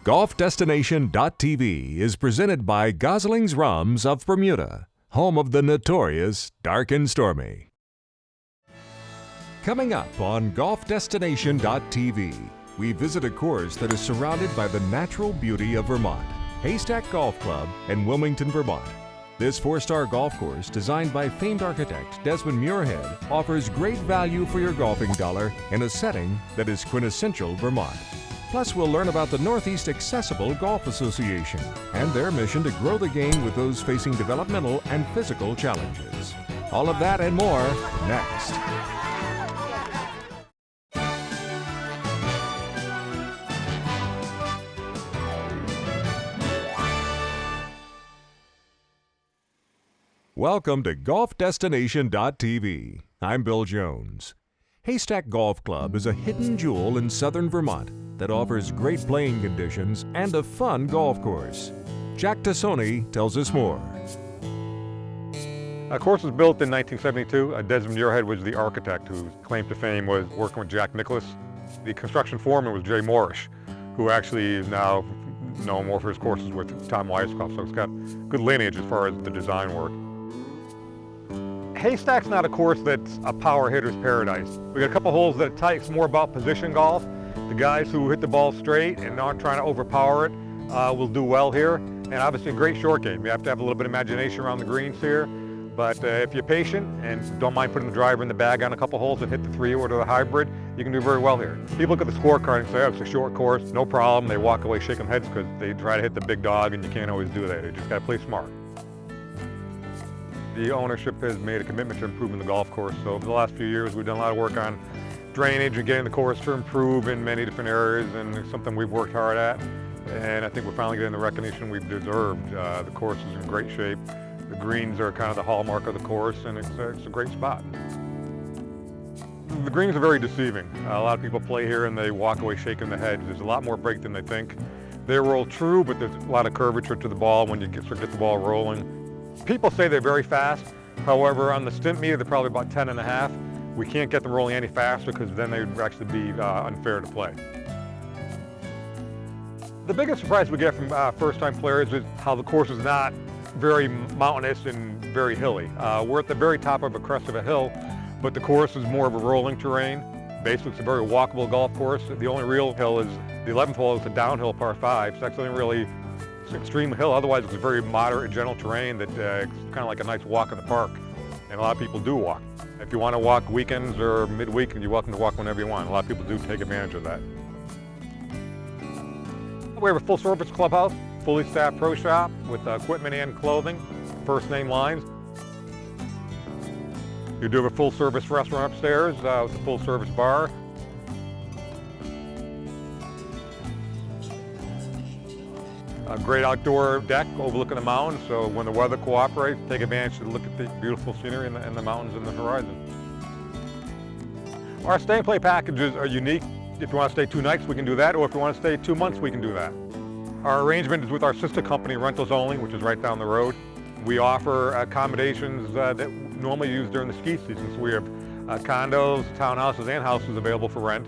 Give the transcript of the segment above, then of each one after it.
GolfDestination.tv is presented by Gosling's Rums of Bermuda, home of the notorious Dark and Stormy. Coming up on GolfDestination.tv, we visit a course that is surrounded by the natural beauty of Vermont, Haystack Golf Club in Wilmington, Vermont. This four-star golf course, designed by famed architect Desmond Muirhead, offers great value for your golfing dollar in a setting that is quintessential Vermont. Plus, we'll learn about the Northeast Accessible Golf Association and their mission to grow the game with those facing developmental and physical challenges. All of that and more next. Welcome to GolfDestination.tv. I'm Bill Jones. Haystack Golf Club is a hidden jewel in southern Vermont that offers great playing conditions and a fun golf course. Jack Tassoni tells us more. The course was built in 1972. Desmond Muirhead was the architect whose claim to fame was working with Jack Nicklaus. The construction foreman was Jay Morrish, who actually is now known more for his courses with Tom Weisskopf, so it's got good lineage as far as the design work. Haystack's not a course that's a power hitter's paradise. We got a couple holes that it's more about position golf. The guys who hit the ball straight and aren't trying to overpower it will do well here. And obviously a great short game. You have to have a little bit of imagination around the greens here. But if you're patient and don't mind putting the driver in the bag on a couple holes and hit the 3-wood or the hybrid, you can do very well here. People look at the scorecard and say, oh, it's a short course, no problem. They walk away shaking heads because they try to hit the big dog, and you can't always do that. You just got to play smart. The ownership has made a commitment to improving the golf course. So over the last few years, we've done a lot of work on drainage and getting the course to improve in many different areas, and it's something we've worked hard at. And I think we're finally getting the recognition we've deserved. The course is in great shape. The greens are kind of the hallmark of the course, and it's a great spot. The greens are very deceiving. A lot of people play here and they walk away shaking the head. There's a lot more break than they think. They roll true, but there's a lot of curvature to the ball when you get the ball rolling. People say they're very fast. However, on the stimp meter, they're probably about 10.5. We can't get them rolling any faster because then they would actually be unfair to play. The biggest surprise we get from first-time players is how the course is not very mountainous and very hilly. We're at the very top of a crest of a hill, but the course is more of a rolling terrain. Basically, it's a very walkable golf course. The only real hill is the 11th hole is a downhill par 5. So that's the only really extreme hill. Otherwise, it's a very moderate and gentle terrain that it's kind of like a nice walk in the park. And a lot of people do walk. If you want to walk weekends or midweek, you're welcome to walk whenever you want. A lot of people do take advantage of that. We have a full-service clubhouse, fully staffed pro shop with equipment and clothing, first name lines. You do have a full-service restaurant upstairs with a full-service bar. A great outdoor deck overlooking the mountains, so when the weather cooperates, take advantage to look at the beautiful scenery and the mountains and the horizon. Our stay and play packages are unique. If you want to stay 2 nights, we can do that, or if you want to stay 2 months, we can do that. Our arrangement is with our sister company, Rentals Only, which is right down the road. We offer accommodations that normally used during the ski season, so we have condos, townhouses, and houses available for rent.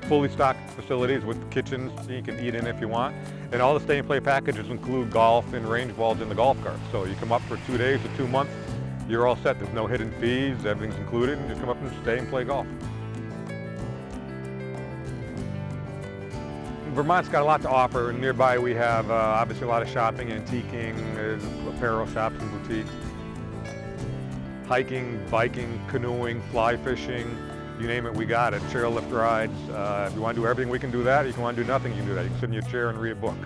Fully stocked facilities with kitchens you can eat in if you want. And all the stay and play packages include golf and range balls in the golf cart. So you come up for 2 days or 2 months, you're all set. There's no hidden fees, everything's included, and just come up and stay and play golf. Vermont's got a lot to offer. Nearby we have obviously a lot of shopping, antiquing, there's apparel shops and boutiques. Hiking, biking, canoeing, fly fishing, you name it, we got it. Chairlift rides. If you want to do everything, we can do that. If you want to do nothing, you can do that. You can sit in your chair and read a book.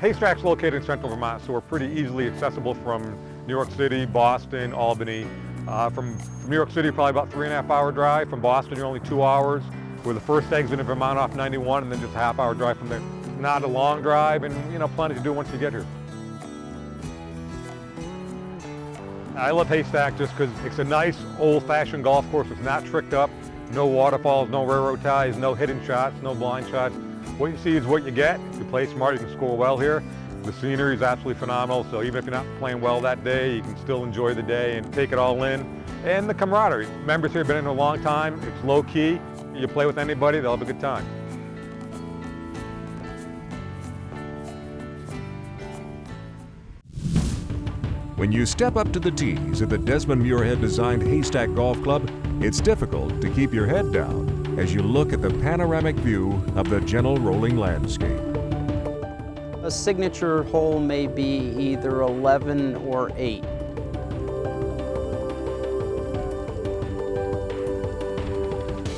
Haystack's located in central Vermont, so we're pretty easily accessible from New York City, Boston, Albany. From New York City, probably about 3.5-hour drive. From Boston, you're only 2 hours. We're the first exit in Vermont off 91, and then just a half-hour drive from there. Not a long drive, and plenty to do once you get here. I love Haystack just because it's a nice, old-fashioned golf course. It's not tricked up. No waterfalls, no railroad ties, no hidden shots, no blind shots. What you see is what you get. If you play smart, you can score well here. The scenery is absolutely phenomenal, so even if you're not playing well that day, you can still enjoy the day and take it all in. And the camaraderie. Members here have been in a long time. It's low-key. You play with anybody, they'll have a good time. When you step up to the tees at the Desmond Muirhead-designed Haystack Golf Club, it's difficult to keep your head down as you look at the panoramic view of the gentle rolling landscape. A signature hole may be either 11 or 8.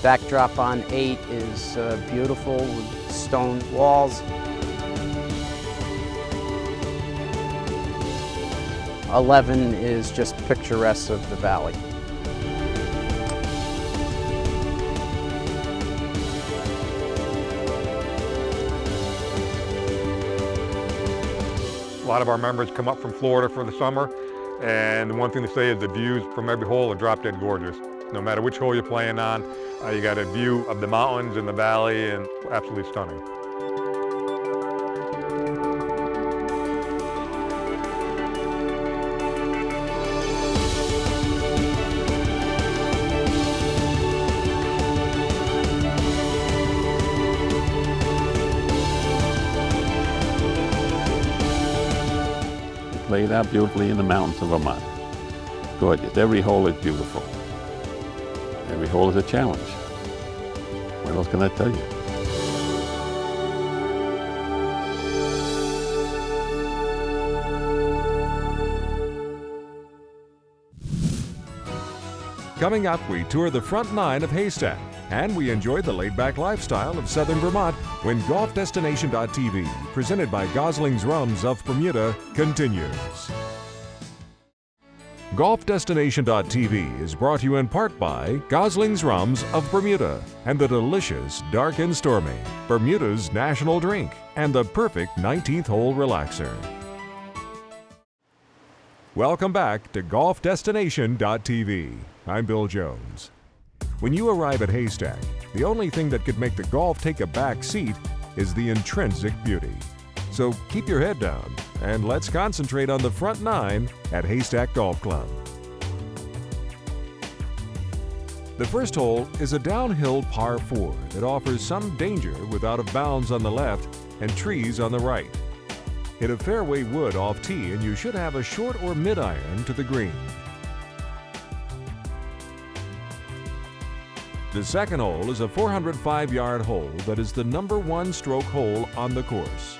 Backdrop on 8 is beautiful with stone walls. 11 is just picturesque of the valley. A lot of our members come up from Florida for the summer, and the one thing to say is the views from every hole are drop dead gorgeous. No matter which hole you're playing on, you got a view of the mountains and the valley, and absolutely stunning. Laid out beautifully in the mountains of Vermont. Gorgeous. Every hole is beautiful. Every hole is a challenge. What else can I tell you? Coming up, we tour the front nine of Haystack, and we enjoy the laid-back lifestyle of southern Vermont when GolfDestination.tv, presented by Gosling's Rums of Bermuda, continues. GolfDestination.tv is brought to you in part by Gosling's Rums of Bermuda and the delicious Dark and Stormy, Bermuda's national drink, and the perfect 19th hole relaxer. Welcome back to GolfDestination.tv. I'm Bill Jones. When you arrive at Haystack, the only thing that could make the golf take a back seat is the intrinsic beauty. So keep your head down and let's concentrate on the front nine at Haystack Golf Club. The first hole is a downhill par 4 that offers some danger with out of bounds on the left and trees on the right. Hit a fairway wood off tee and you should have a short or mid-iron to the green. The second hole is a 405-yard hole that is the #1 stroke hole on the course.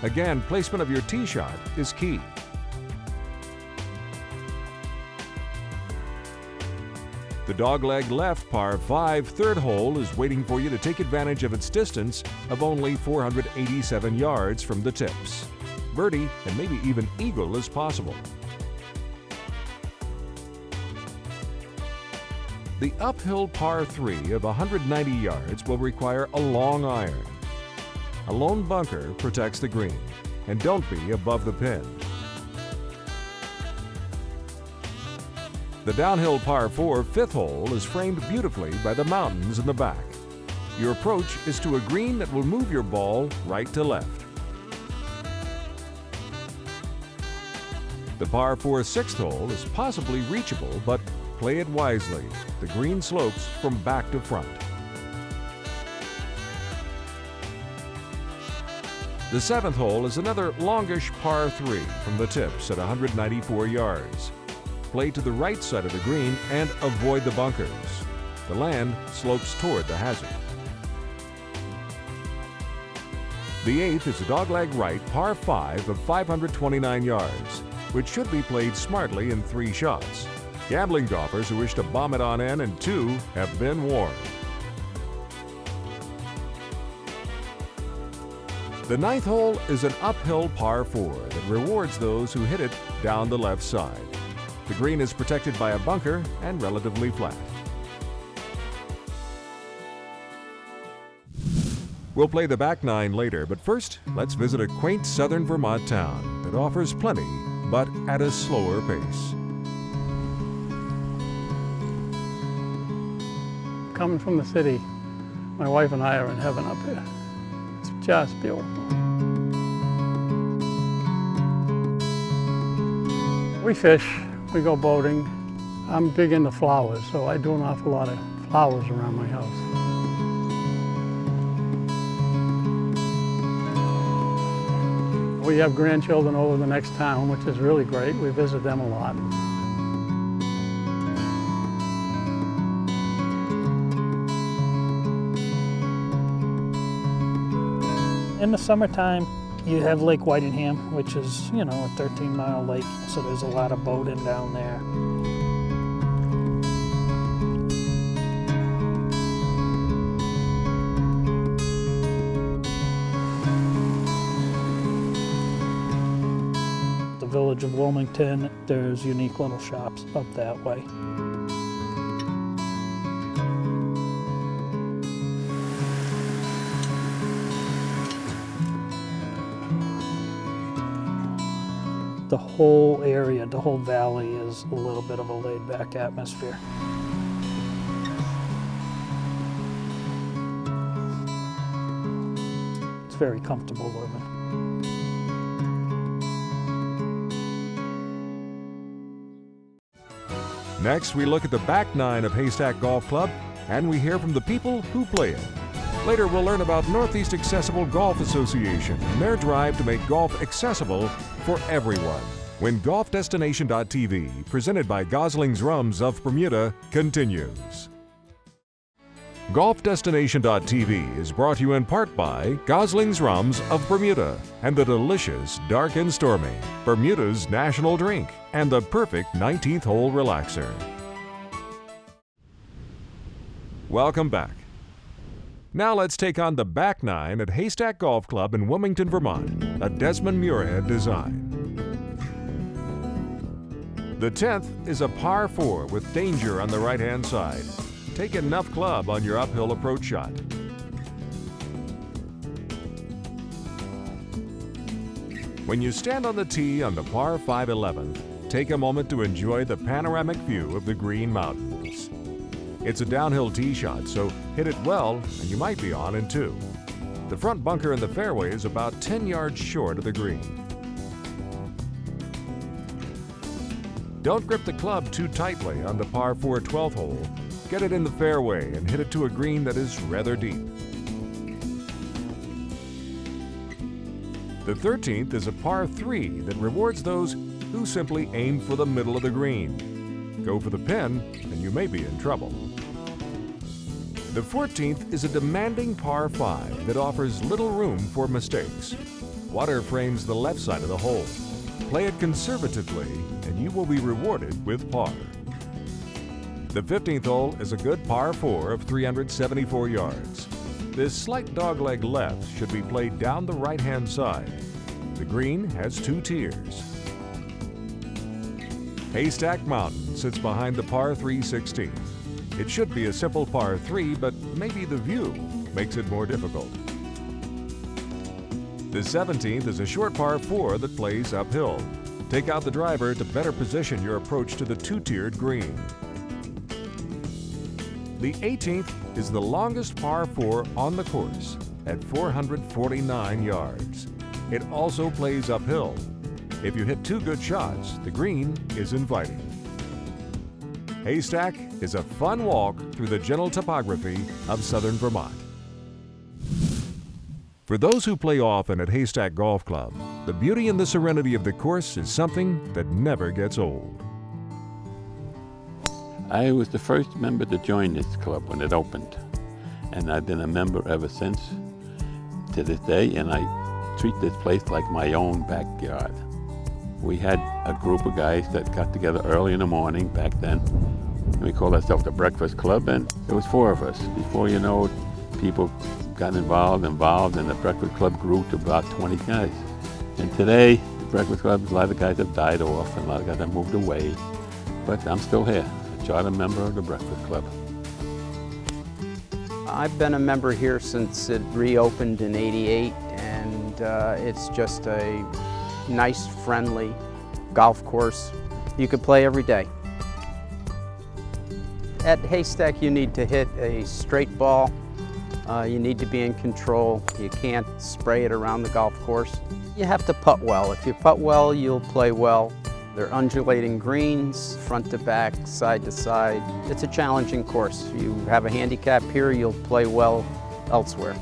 Again, placement of your tee shot is key. The dogleg left par 5 third hole is waiting for you to take advantage of its distance of only 487 yards from the tips. Birdie and maybe even eagle is possible. The uphill par 3 of 190 yards will require a long iron. A lone bunker protects the green, and don't be above the pin. The downhill par 4 fifth hole is framed beautifully by the mountains in the back. Your approach is to a green that will move your ball right to left. The par 4 sixth hole is possibly reachable, but play it wisely. The green slopes from back to front. The seventh hole is another longish par 3 from the tips at 194 yards. Play to the right side of the green and avoid the bunkers. The land slopes toward the hazard. The eighth is a dogleg right par 5 of 529 yards, which should be played smartly in 3 shots. Gambling golfers who wish to bomb it on in and 2 have been warned. The ninth hole is an uphill par 4 that rewards those who hit it down the left side. The green is protected by a bunker and relatively flat. We'll play the back nine later, but first, let's visit a quaint southern Vermont town that offers plenty, but at a slower pace. Coming from the city, my wife and I are in heaven up here. It's just beautiful. We fish, we go boating. I'm big into flowers, so I do an awful lot of flowers around my house. We have grandchildren over the next town, which is really great. We visit them a lot. In the summertime, you have Lake Whitingham, which is, you know, a 13-mile lake, so there's a lot of boating down there. The village of Wilmington, there's unique little shops up that way. The whole area, the whole valley is a little bit of a laid-back atmosphere. It's very comfortable living. Next, we look at the back nine of Haystack Golf Club, and we hear from the people who play it. Later, we'll learn about Northeast Accessible Golf Association and their drive to make golf accessible for everyone. When GolfDestination.tv, presented by Gosling's Rums of Bermuda, continues. GolfDestination.tv is brought to you in part by Gosling's Rums of Bermuda and the delicious Dark and Stormy, Bermuda's national drink, and the perfect 19th hole relaxer. Welcome back. Now let's take on the back nine at Haystack Golf Club in Wilmington, Vermont, a Desmond Muirhead design. The 10th is a par 4 with danger on the right-hand side. Take enough club on your uphill approach shot. When you stand on the tee on the par 5 11th, take a moment to enjoy the panoramic view of the Green Mountains. It's a downhill tee shot, so hit it well and you might be on in 2. The front bunker in the fairway is about 10 yards short of the green. Don't grip the club too tightly on the par 4 12th hole. Get it in the fairway and hit it to a green that is rather deep. The 13th is a par 3 that rewards those who simply aim for the middle of the green. Go for the pin and you may be in trouble. The 14th is a demanding par 5 that offers little room for mistakes. Water frames the left side of the hole. Play it conservatively and you will be rewarded with par. The 15th hole is a good par 4 of 374 yards. This slight dogleg left should be played down the right-hand side. The green has 2 tiers. Haystack Mountain sits behind the par 3 16. It should be a simple par 3, but maybe the view makes it more difficult. The 17th is a short par 4 that plays uphill. Take out the driver to better position your approach to the 2-tiered green. The 18th is the longest par 4 on the course at 449 yards. It also plays uphill. If you hit 2 good shots, the green is inviting. Haystack is a fun walk through the gentle topography of southern Vermont. For those who play often at Haystack Golf Club, the beauty and the serenity of the course is something that never gets old. I was the first member to join this club when it opened, and I've been a member ever since to this day, and I treat this place like my own backyard. We had a group of guys that got together early in the morning back then. We called ourselves the Breakfast Club, and there was 4 of us. Before you know it, people got involved, and the Breakfast Club grew to about 20 guys. And today, the Breakfast Club, a lot of guys have died off, and a lot of guys have moved away, but I'm still here. Charter member of the Breakfast Club. I've been a member here since it reopened in '88, and it's just a nice, friendly golf course. You could play every day. At Haystack, you need to hit a straight ball. You need to be in control. You can't spray it around the golf course. You have to putt well. If you putt well, you'll play well. They're undulating greens, front to back, side to side. It's a challenging course. If you have a handicap here, you'll play well elsewhere.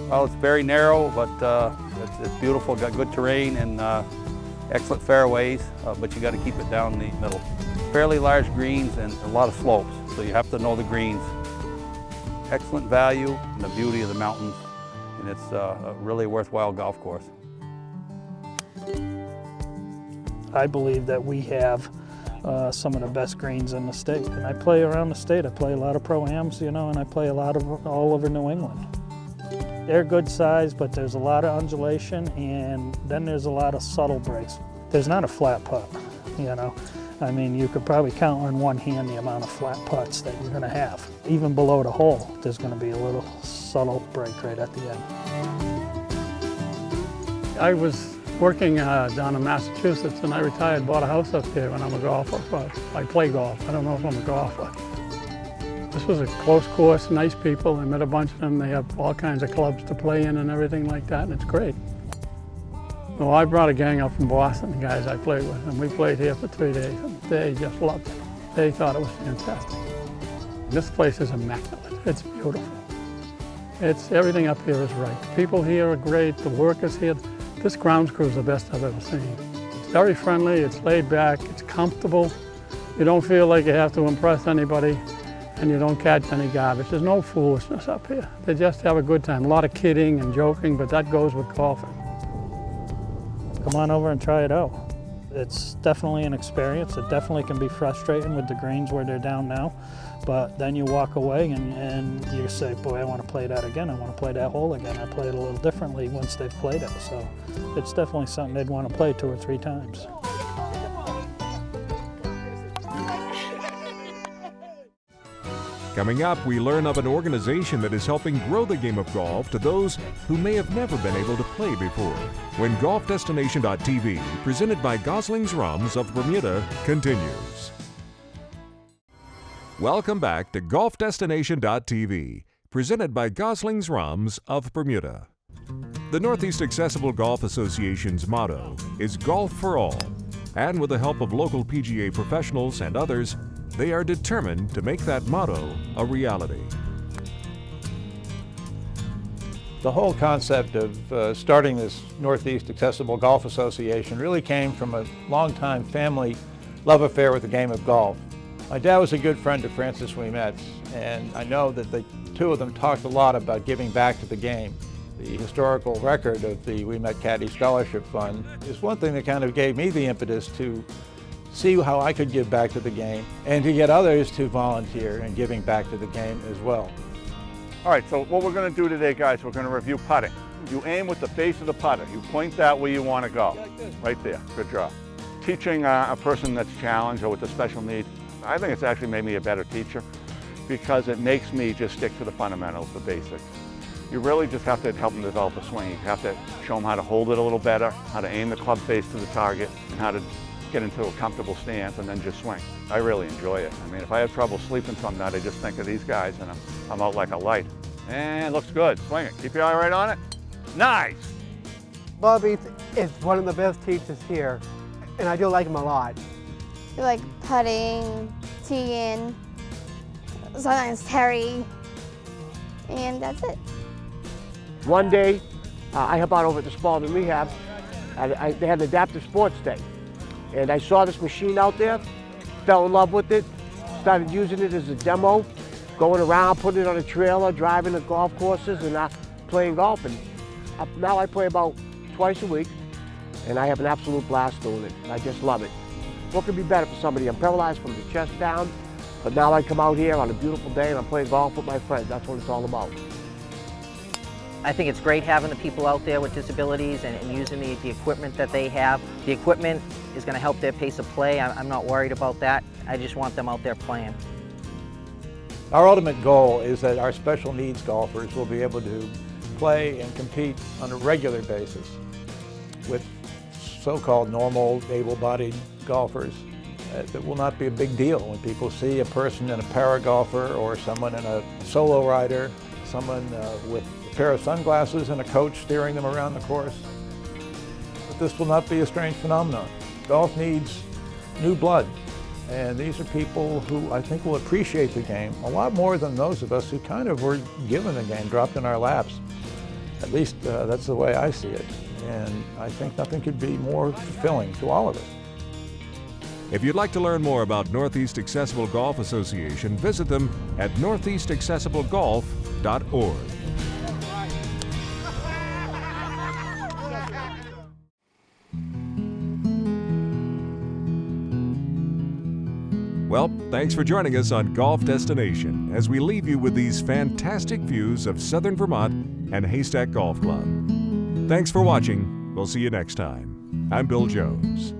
Well, it's very narrow, but it's beautiful, got good terrain and excellent fairways, but you got to keep it down the middle. Fairly large greens and a lot of slopes, so you have to know the greens. Excellent value and the beauty of the mountains, and it's a really worthwhile golf course. I believe that we have some of the best greens in the state, and I play around the state. I play a lot of pro-ams, you know, and I play a lot of all over New England. They're good size, but there's a lot of undulation, and then there's a lot of subtle breaks. There's not a flat putt, you know. I mean, you could probably count on one hand the amount of flat putts that you're gonna have. Even below the hole, there's gonna be a little subtle break right at the end. I was working down in Massachusetts, and I retired, bought a house up there when I'm a golfer. But I play golf. I don't know if I'm a golfer. This was a close course, nice people. I met a bunch of them. They have all kinds of clubs to play in and everything like that, and it's great. Well, I brought a gang up from Boston, the guys I played with, and we played here for 3 days, and they just loved it. They thought it was fantastic. This place is immaculate. It's beautiful. Everything up here is right. The people here are great. The workers here. This grounds crew is the best I've ever seen. It's very friendly. It's laid back. It's comfortable. You don't feel like you have to impress anybody, and you don't catch any garbage. There's no foolishness up here. They just have a good time. A lot of kidding and joking, but that goes with golfing. Come on over and try it out. It's definitely an experience. It definitely can be frustrating with the greens where they're down now, but then you walk away and you say, boy, I want to play that again. I want to play that hole again. I play it a little differently once they've played it. So it's definitely something they'd want to play 2 or 3 times. Coming up, we learn of an organization that is helping grow the game of golf to those who may have never been able to play before. When GolfDestination.tv, presented by Gosling's Rums of Bermuda, continues. Welcome back to GolfDestination.tv, presented by Gosling's Rums of Bermuda. The Northeast Accessible Golf Association's motto is Golf for All, and with the help of local PGA professionals and others, they are determined to make that motto a reality. The whole concept of starting this Northeast Accessible Golf Association really came from a long-time family love affair with the game of golf. My dad was a good friend of Francis Ouimet's, and I know that the two of them talked a lot about giving back to the game. The historical record of the Ouimet Caddy Scholarship Fund is one thing that kind of gave me the impetus to see how I could give back to the game and to get others to volunteer in giving back to the game as well. All right, so what we're going to do today, guys, we're going to review putting. You aim with the face of the putter. You point that where you want to go. Right there. Good job. Teaching a person that's challenged or with a special need, I think it's actually made me a better teacher because it makes me just stick to the fundamentals, the basics. You really just have to help them develop a swing. You have to show them how to hold it a little better, how to aim the club face to the target, and how to get into a comfortable stance and then just swing. I really enjoy it. I mean, if I have trouble sleeping some night, I just think of these guys and I'm out like a light. And looks good. Swing it. Keep your eye right on it. Nice. Bobby is one of the best teachers here, and I do like him a lot. You like putting, teeing, sometimes Terry, and that's it. One day, I helped out over at the Spalding Rehab. They had an adaptive sports day. And I saw this machine out there, fell in love with it, started using it as a demo, going around, putting it on a trailer, driving to golf courses and playing golf. And now I play about twice a week, and I have an absolute blast doing it. I just love it. What could be better for somebody? I'm paralyzed from the chest down, but now I come out here on a beautiful day and I'm playing golf with my friends. That's what it's all about. I think it's great having the people out there with disabilities and using the equipment that they have. The equipment is going to help their pace of play. I'm not worried about that. I just want them out there playing. Our ultimate goal is that our special needs golfers will be able to play and compete on a regular basis with so-called normal, able-bodied golfers. It will not be a big deal when people see a person in a para-golfer or someone in a solo rider, someone with a pair of sunglasses and a coach steering them around the course. But this will not be a strange phenomenon. Golf needs new blood, and these are people who I think will appreciate the game a lot more than those of us who kind of were given the game, dropped in our laps. At least that's the way I see it. And I think nothing could be more fulfilling to all of us. If you'd like to learn more about Northeast Accessible Golf Association, visit them at northeastaccessiblegolf.org. Well, thanks for joining us on Golf Destination as we leave you with these fantastic views of southern Vermont and Haystack Golf Club. Thanks for watching. We'll see you next time. I'm Bill Jones.